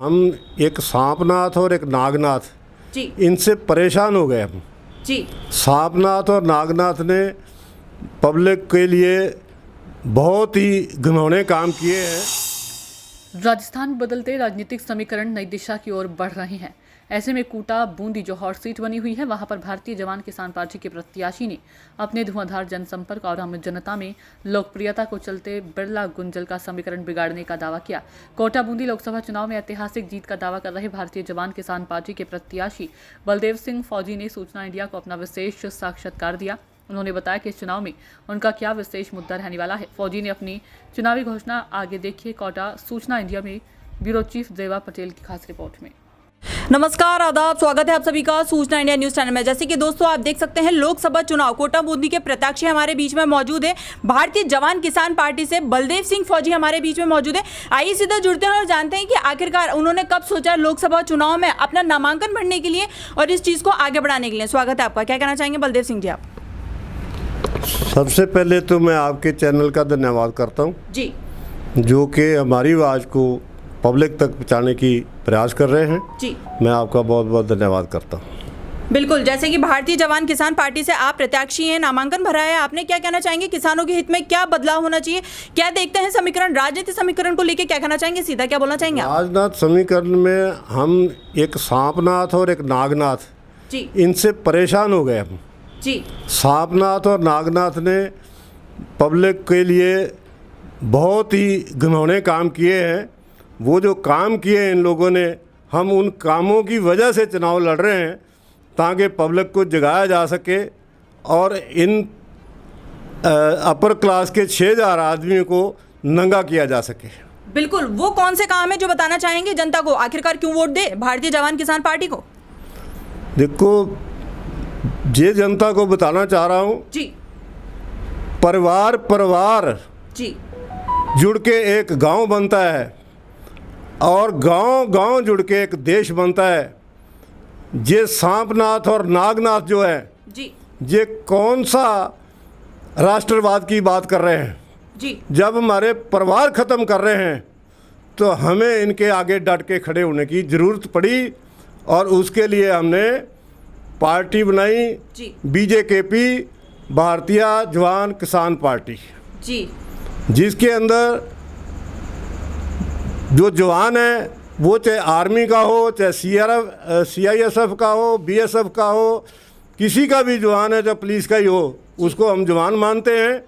हम एक सांपनाथ और एक नागनाथ जी इनसे परेशान हो गए हम। जी सांपनाथ और नागनाथ ने पब्लिक के लिए बहुत ही घिनौने काम किए हैं। राजस्थान में बदलते राजनीतिक समीकरण नई दिशा की ओर बढ़ रहे हैं। ऐसे में कोटा बूंदी जो हॉट सीट बनी हुई है, वहां पर भारतीय जवान किसान पार्टी के प्रत्याशी ने अपने धुआंधार जनसंपर्क और आम जनता में लोकप्रियता को चलते बिरला गुंजल का समीकरण बिगाड़ने का दावा किया। कोटा बूंदी लोकसभा चुनाव में ऐतिहासिक जीत का दावा कर रहे भारतीय जवान किसान पार्टी के प्रत्याशी बलदेव सिंह फौजी ने सूचना इंडिया को अपना विशेष साक्षात्कार दिया। उन्होंने बताया कि इस चुनाव में उनका क्या विशेष मुद्दा रहने वाला है। फौजी ने अपनी चुनावी घोषणा आगे देखिए कोटा सूचना इंडिया में ब्यूरो चीफ देवा पटेल की खास रिपोर्ट में। नमस्कार, आदाब, स्वागत है आप सभी का सूचना इंडिया न्यूज चैनल में। जैसे कि दोस्तों आप देख सकते हैं, लोकसभा चुनाव कोटा बूंदी के प्रत्याशी हमारे बीच में मौजूद है। भारतीय जवान किसान पार्टी से बलदेव सिंह फौजी हमारे बीच में मौजूद है। आइए सीधा जुड़ते हैं और जानते हैं कि आखिरकार उन्होंने कब सोचा लोकसभा चुनाव में अपना नामांकन भरने के लिए और इस चीज को आगे बढ़ाने के लिए। स्वागत है आपका, क्या कहना चाहेंगे बलदेव सिंह जी आप? सबसे पहले तो मैं आपके चैनल का धन्यवाद करता हूं जी जो कि हमारी आवाज़ को पब्लिक तक पहुंचाने की प्रयास कर रहे हैं। जी मैं आपका बहुत बहुत धन्यवाद करता हूं। बिल्कुल, जैसे कि भारतीय जवान किसान पार्टी से आप प्रत्याशी हैं, नामांकन भरा है आपने, क्या कहना चाहेंगे किसानों के हित में क्या बदलाव होना चाहिए? क्या देखते हैं समीकरण, राजनीतिक समीकरण को लेकर क्या कहना चाहेंगे? सीधा क्या बोलना चाहेंगे आप? राजनाथ समीकरण में हम एक सांपनाथ और एक नागनाथ जी इनसे परेशान हो गए हम। जी सांपनाथ और नागनाथ ने पब्लिक के लिए बहुत ही घिनौने काम किए हैं। वो जो काम किए इन लोगों ने, हम उन कामों की वजह से चुनाव लड़ रहे हैं ताकि पब्लिक को जगाया जा सके और इन अपर क्लास के 6000 आदमियों को नंगा किया जा सके। बिल्कुल, वो कौन से काम है जो बताना चाहेंगे जनता को? आखिरकार क्यों वोट दे भारतीय जवान किसान पार्टी को? देखो, ये जनता को बताना चाह रहा हूँ, जी परिवार परिवार जी जुड़ के एक गांव बनता है और गांव गांव जुड़ के एक देश बनता है। ये सांपनाथ और नागनाथ जो है, जी ये कौन सा राष्ट्रवाद की बात कर रहे हैं? जी जब हमारे परिवार ख़त्म कर रहे हैं तो हमें इनके आगे डट के खड़े होने की ज़रूरत पड़ी और उसके लिए हमने पार्टी बनाई, जी बीजेकेपी, भारतीय जवान किसान पार्टी, जी जिसके अंदर जो जवान है वो चाहे आर्मी का हो, चाहे CISF का हो, BSF का हो, किसी का भी जवान है, चाहे पुलिस का ही हो, उसको हम जवान मानते हैं।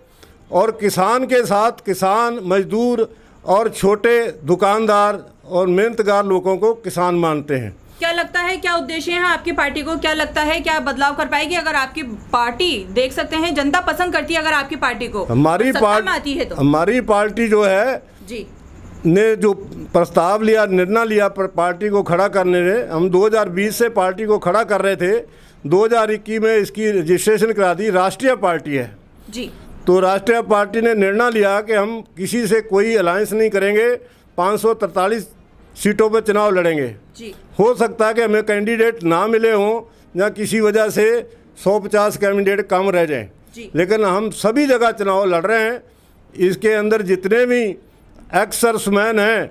और किसान के साथ किसान, मजदूर और छोटे दुकानदार और मेहनतगार लोगों को किसान मानते हैं। क्या लगता है, क्या उद्देश्य है आपकी पार्टी को? क्या लगता है क्या बदलाव कर पाएगी अगर आपकी पार्टी, देख सकते हैं जनता पसंद करती है अगर आपकी पार्टी को हमारी सत्ता में आती है तो? हमारी पार्टी जो है जी ने जो प्रस्ताव लिया, निर्णय लिया पार्टी को खड़ा करने ने, हम 2020 से पार्टी को खड़ा कर रहे थे। 2021 में इसकी रजिस्ट्रेशन करा दी, राष्ट्रीय पार्टी है। जी तो राष्ट्रीय पार्टी ने निर्णय लिया कि हम किसी से कोई अलायंस नहीं करेंगे, 543 सीटों पर चुनाव लड़ेंगे। जी हो सकता है कि हमें कैंडिडेट ना मिले हों या किसी वजह से 150 कैंडिडेट कम रह जाएं, लेकिन हम सभी जगह चुनाव लड़ रहे हैं। इसके अंदर जितने भी एक्स सर्विसमैन हैं,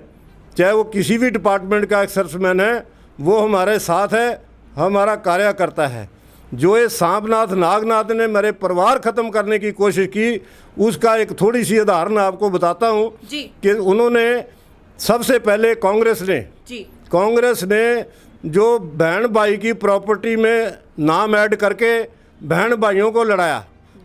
चाहे वो किसी भी डिपार्टमेंट का एक्स सर्विसमैन है, वो हमारे साथ है, हमारा कार्य करता है। जो ये सांपनाथ नागनाथ ने मेरे परिवार ख़त्म करने की कोशिश की, उसका एक थोड़ी सी उदाहरण आपको बताता हूँ कि उन्होंने सबसे पहले कांग्रेस ने जो बहन भाई की प्रॉपर्टी में नाम ऐड करके बहन भाइयों को लड़ाया,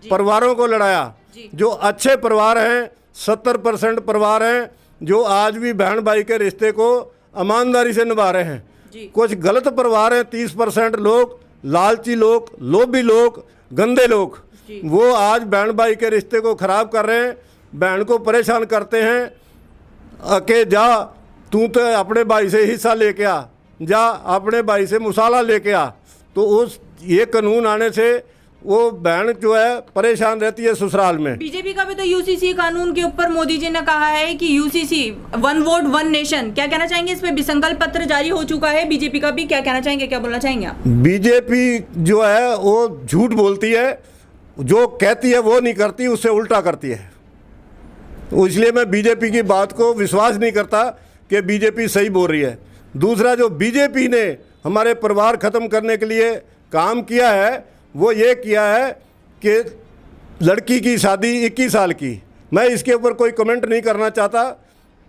परिवारों को लड़ाया। जो अच्छे परिवार हैं, 70% परिवार हैं जो आज भी बहन भाई के रिश्ते को ईमानदारी से निभा रहे हैं। कुछ गलत परिवार हैं, 30% लोग, लालची लोग, लोभी लोग, गंदे लोग, वो आज बहन भाई के रिश्ते को ख़राब कर रहे हैं, बहन को परेशान करते हैं कि जा तू तो अपने भाई से हिस्सा लेके आ, जा अपने भाई से मसाला लेके आ। तो उस ये कानून आने से वो बहन जो है परेशान रहती है ससुराल में। बीजेपी का भी तो UCC कानून के ऊपर मोदी जी ने कहा है कि UCC, one vote one nation, क्या कहना चाहेंगे इस पे? विसंकल्प पत्र जारी हो चुका है बीजेपी का भी, क्या कहना चाहेंगे, क्या बोलना चाहेंगे आप? बीजेपी जो है वो झूठ बोलती है, जो कहती है वो नहीं करती, उससे उल्टा करती है। इसलिए मैं बीजेपी की बात को विश्वास नहीं करता कि बीजेपी सही बोल रही है। दूसरा जो बीजेपी ने हमारे परिवार ख़त्म करने के लिए काम किया है वो ये किया है कि लड़की की शादी 21 साल की, मैं इसके ऊपर कोई कमेंट नहीं करना चाहता।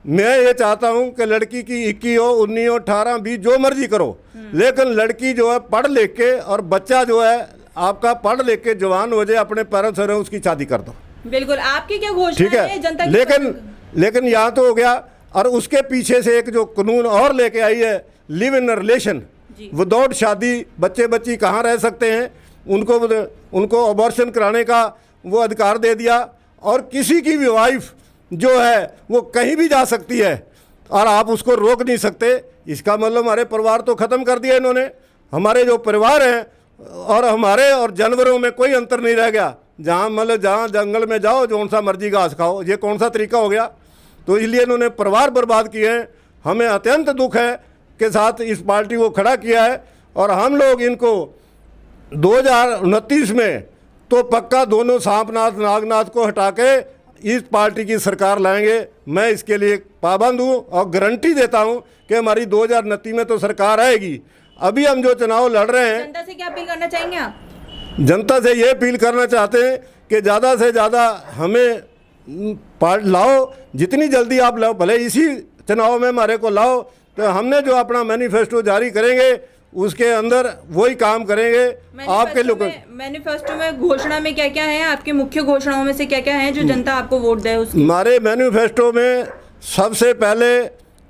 मैं ये चाहता हूँ कि लड़की की 21 हो, 19 हो, 18, 20 जो मर्जी करो, लेकिन लड़की जो है पढ़ लिख के, और बच्चा जो है आपका पढ़ लिख के जवान हो जाए, अपने पैरों से रहे, उसकी शादी कर दो। बिल्कुल, आपकी क्या घोषणा ठीक है जनता है, लेकिन यहाँ तो हो गया। और उसके पीछे से एक जो कानून और लेके आई है, लिव इन रिलेशन विदाउट शादी, बच्चे बच्ची कहाँ रह सकते हैं, उनको अबॉर्शन कराने का वो अधिकार दे दिया। और किसी की भी वाइफ जो है वो कहीं भी जा सकती है और आप उसको रोक नहीं सकते। इसका मतलब हमारे परिवार तो ख़त्म कर दिया इन्होंने। हमारे जो परिवार हैं और हमारे और जानवरों में कोई अंतर नहीं रह गया। जहाँ मतलब जहाँ जंगल में जाओ, जौन सा मर्जी घास खाओ, ये कौन सा तरीका हो गया। तो इसलिए इन्होंने परिवार बर्बाद किए हैं। हमें अत्यंत दुख है के साथ इस पार्टी को खड़ा किया है, और हम लोग इनको 2029 में तो पक्का दोनों सांपनाथ नागनाथ को हटा के इस पार्टी की सरकार लाएंगे। मैं इसके लिए पाबंद हूँ और गारंटी देता हूँ कि हमारी 2029 में तो सरकार आएगी। अभी हम जो चुनाव लड़ रहे हैं, जनता से क्या अपील करना चाहेंगे आप? जनता से ये अपील करना चाहते हैं कि ज़्यादा से ज़्यादा हमें लाओ, जितनी जल्दी आप लाओ, भले इसी चुनाव में हमारे को लाओ। तो हमने जो अपना मैनिफेस्टो जारी करेंगे उसके अंदर वही काम करेंगे। आपके लोग मैनिफेस्टो में घोषणा में क्या क्या है, आपके मुख्य घोषणाओं में से क्या क्या है जो जनता आपको वोट दे उसकी? हमारे मैनिफेस्टो में सबसे पहले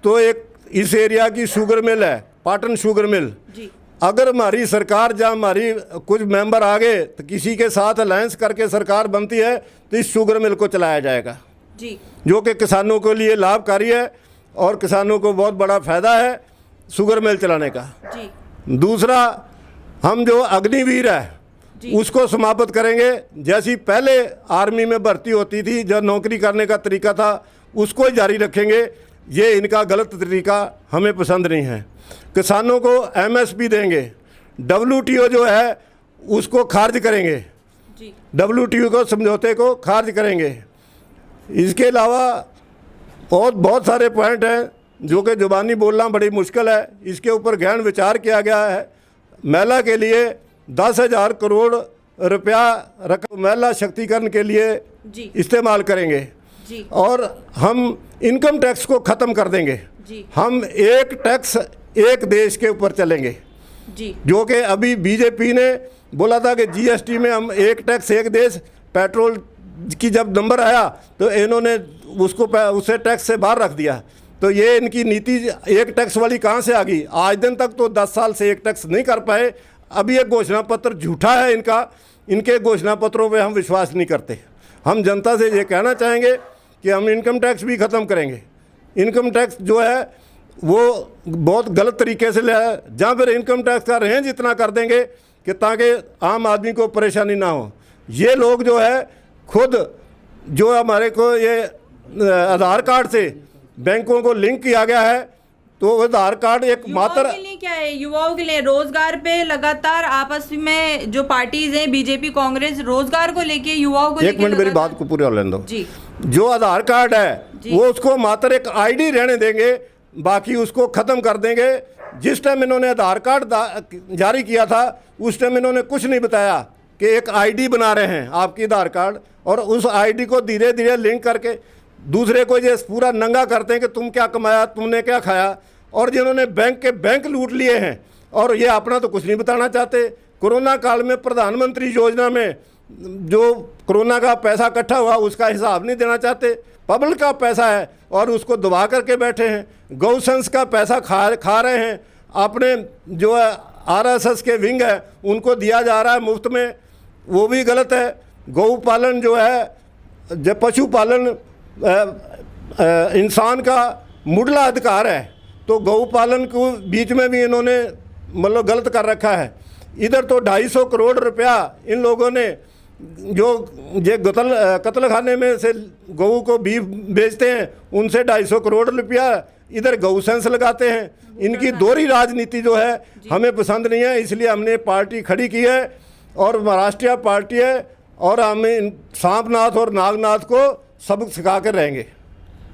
तो एक इस एरिया की शुगर मिल है, पाटन शुगर मिल जी। अगर हमारी सरकार, जहाँ हमारी कुछ मेंबर आ गए तो किसी के साथ अलायंस करके सरकार बनती है तो इस शुगर मिल को चलाया जाएगा जी, जो कि किसानों के लिए लाभकारी है और किसानों को बहुत बड़ा फ़ायदा है शुगर मिल चलाने का जी। दूसरा, हम जो अग्निवीर है उसको समाप्त करेंगे। जैसी पहले आर्मी में भर्ती होती थी, जो नौकरी करने का तरीका था, उसको ही जारी रखेंगे। ये इनका गलत तरीका हमें पसंद नहीं है। किसानों को MSP देंगे, WTO जो है उसको खारिज करेंगे जी। WTO को समझौते को खारिज करेंगे। इसके अलावा और बहुत सारे पॉइंट हैं जो कि ज़ुबानी बोलना बड़ी मुश्किल है। इसके ऊपर गहन विचार किया गया है। महिला के लिए 10,000 करोड़ रुपया रकम महिला शक्तिकरण के लिए जी। इस्तेमाल करेंगे जी। और हम इनकम टैक्स को ख़त्म कर देंगे जी। हम एक टैक्स एक देश के ऊपर चलेंगे जी। जो कि अभी बीजेपी ने बोला था कि GST में हम एक टैक्स एक देश, पेट्रोल की जब नंबर आया तो इन्होंने उसको उसे टैक्स से बाहर रख दिया। तो ये इनकी नीति एक टैक्स वाली कहाँ से आ गई? आज दिन तक तो 10 साल से एक टैक्स नहीं कर पाए। अभी एक घोषणा पत्र झूठा है इनका। इनके घोषणा पत्रों पे हम विश्वास नहीं करते। हम जनता से ये कहना चाहेंगे कि हम इनकम टैक्स भी ख़त्म करेंगे। इनकम टैक्स जो है वो बहुत गलत तरीके से लिया है। जहाँ पर इनकम टैक्स का रेंज इतना कर देंगे कि ताकि आम आदमी को परेशानी ना हो। ये लोग जो है खुद जो हमारे को ये आधार कार्ड से बैंकों को लिंक किया गया है, तो आधार कार्ड एक मात्र के लिए क्या है, युवाओं के लिए रोजगार पे लगातार आपस में जो पार्टीज हैं, बीजेपी कांग्रेस, रोजगार को लेके युवाओं को एक मिनट मेरी बात को पूरी होने दो जी। जो आधार कार्ड है वो उसको मात्र एक ID रहने देंगे, बाकी उसको ख़त्म कर देंगे। जिस टाइम इन्होंने आधार कार्ड जारी किया था उस टाइम इन्होंने कुछ नहीं बताया कि एक ID बना रहे हैं आपकी आधार कार्ड, और उस ID को धीरे धीरे लिंक करके दूसरे को ये पूरा नंगा करते हैं कि तुम क्या कमाया, तुमने क्या खाया। और जिन्होंने बैंक के बैंक लूट लिए हैं और ये अपना तो कुछ नहीं बताना चाहते। कोरोना काल में प्रधानमंत्री योजना में जो कोरोना का पैसा इकट्ठा हुआ उसका हिसाब नहीं देना चाहते। पब्लिक का पैसा है और उसको दबा करके बैठे हैं। गौसेंस का पैसा खा रहे हैं। अपने जो है RSS के विंग है उनको दिया जा रहा है मुफ्त में, वो भी गलत है। गौ पालन जो है, जब पशुपालन इंसान का मुढ़ला अधिकार है, तो गौ पालन को बीच में भी इन्होंने मतलब गलत कर रखा है। इधर तो 250 करोड़ रुपया इन लोगों ने जो ये कत्ल खाने में से गऊ को बीफ बेचते हैं उनसे 250 करोड़ रुपया इधर गौसेंस लगाते हैं। इनकी दोहरी राजनीति जो है हमें पसंद नहीं है, इसलिए हमने पार्टी खड़ी की है और महाराष्ट्रीय पार्टी है और हम इन सांपनाथ और नागनाथ को सबक सिखा कर रहेंगे।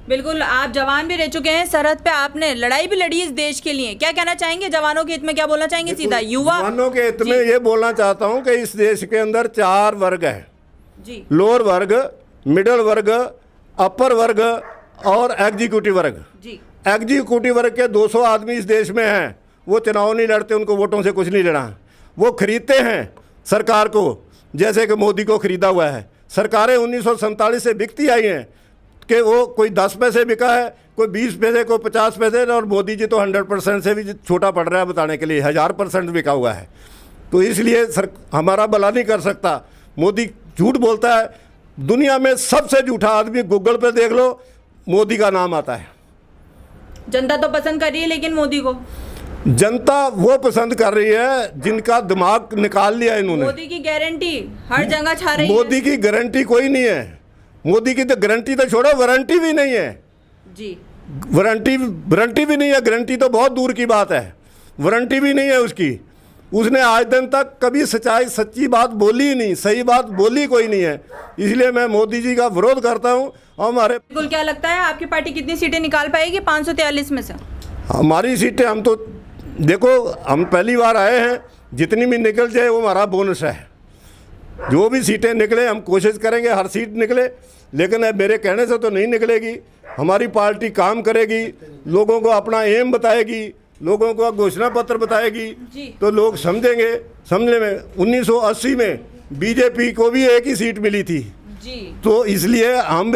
बिल्कुल, आप जवान भी रह चुके हैं, सरहद पे आपने लड़ाई भी लड़ी इस देश के लिए, क्या कहना चाहेंगे जवानों के हित में, क्या बोलना चाहेंगे सीधा युवा? जवानों के हित में ये बोलना चाहता हूँ कि इस देश के अंदर 4 वर्ग है जी। लोअर वर्ग, मिडिल वर्ग, अपर वर्ग और एग्जीक्यूटिव वर्ग। जी। एग्जीक्यूटिव वर्ग के 200 आदमी इस देश में हैं, वो चुनाव नहीं लड़ते, उनको वोटों से कुछ नहीं लेना, वो खरीदते हैं सरकार को, जैसे कि मोदी को खरीदा हुआ है। सरकारें 1947 से बिकती आई हैं कि वो कोई 10 पैसे बिका है, कोई 20 पैसे, कोई 50 पैसे, और मोदी जी तो 100% से भी छोटा पड़ रहा है बताने के लिए, 1000% बिका हुआ है। तो इसलिए हमारा भला नहीं कर सकता। मोदी झूठ बोलता है, दुनिया में सबसे झूठा आदमी गूगल पे देख लो, मोदी का नाम आता है। जनता तो पसंद कर रही है लेकिन मोदी को, जनता वो पसंद कर रही है जिनका दिमाग निकाल लिया इन्होंने। मोदी की गारंटी हर जगह छा रही है। मोदी की गारंटी कोई नहीं है, मोदी की तो गारंटी तो छोड़ो, वारंटी भी नहीं है जी। वारंटी भी नहीं है, गारंटी तो बहुत दूर की बात है, वारंटी भी नहीं है उसकी। उसने आज दिन तक कभी सच्ची बात बोली ही नहीं, सही बात बोली कोई नहीं है। इसलिए मैं मोदी जी का विरोध करता हूँ। हमारे बिल्कुल, क्या लगता है आपकी पार्टी कितनी सीटें निकाल पाएगी 543 में से? हमारी सीटें, हम तो देखो, हम पहली बार आए हैं, जितनी भी निकल जाए वो हमारा बोनस है। जो भी सीटें निकले हम कोशिश करेंगे हर सीट निकले, लेकिन अब मेरे कहने से तो नहीं निकलेगी। हमारी पार्टी काम करेगी, लोगों को अपना एम बताएगी, लोगों को घोषणा पत्र बताएगी, तो लोग समझेंगे। समझने में 1980 में बीजेपी को भी एक ही सीट मिली थी जी। तो इसलिए हम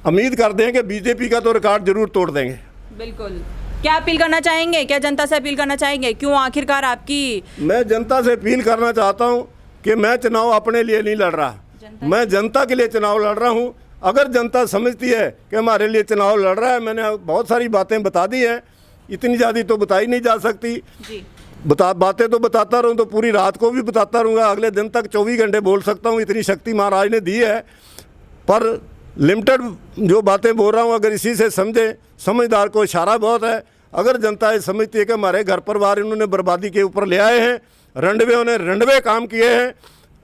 उम्मीद करते हैं कि बीजेपी का तो रिकॉर्ड जरूर तोड़ देंगे। बिल्कुल, क्या अपील करना चाहेंगे, क्या जनता से अपील करना चाहेंगे, क्यों आखिरकार आपकी? मैं जनता से अपील करना चाहता हूं कि मैं चुनाव अपने लिए नहीं लड़ रहा, मैं जनता के लिए चुनाव लड़ रहा हूं। अगर जनता समझती है कि हमारे लिए चुनाव लड़ रहा है, मैंने बहुत सारी बातें बता दी हैं, इतनी ज़्यादा तो बताई नहीं जा सकती जी। बातें तो बताता रहूँ तो पूरी रात को भी बताता रहूँगा, अगले दिन तक 24 घंटे बोल सकता हूँ, इतनी शक्ति महाराज ने दी है। पर लिमिटेड जो बातें बोल रहा हूँ, अगर इसी से समझदार को इशारा बहुत है। अगर जनता ये समझती है कि हमारे घर परिवार इन्होंने बर्बादी के ऊपर ले आए हैं, रंडवे काम किए हैं,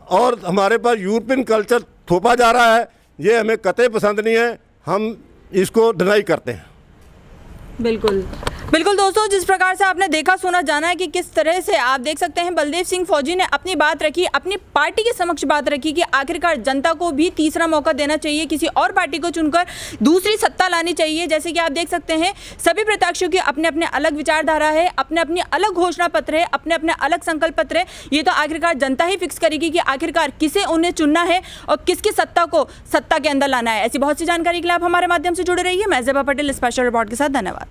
और हमारे पास यूरोपियन कल्चर थोपा जा रहा है, ये हमें कतई पसंद नहीं है, हम इसको डिनाई करते हैं। बिल्कुल बिल्कुल दोस्तों, जिस प्रकार से आपने देखा सुना जाना है कि किस तरह से आप देख सकते हैं बलदेव सिंह फौजी ने अपनी बात रखी, अपनी पार्टी के समक्ष बात रखी कि आखिरकार जनता को भी तीसरा मौका देना चाहिए, किसी और पार्टी को चुनकर दूसरी सत्ता लानी चाहिए। जैसे कि आप देख सकते हैं सभी प्रत्याशियों की अपने अपने अलग विचारधारा है, अपने अपने अलग घोषणा पत्र है, अपने अपने अलग संकल्प पत्र है। ये तो आखिरकार जनता ही फिक्स करेगी कि आखिरकार किसे उन्हें चुनना है और किसकी सत्ता को सत्ता के अंदर लाना है। ऐसी बहुत सी जानकारी के लिए आप हमारे माध्यम से जुड़े रहिए। मैं ज़ेबा पटेल स्पेशल रिपोर्ट के साथ, धन्यवाद।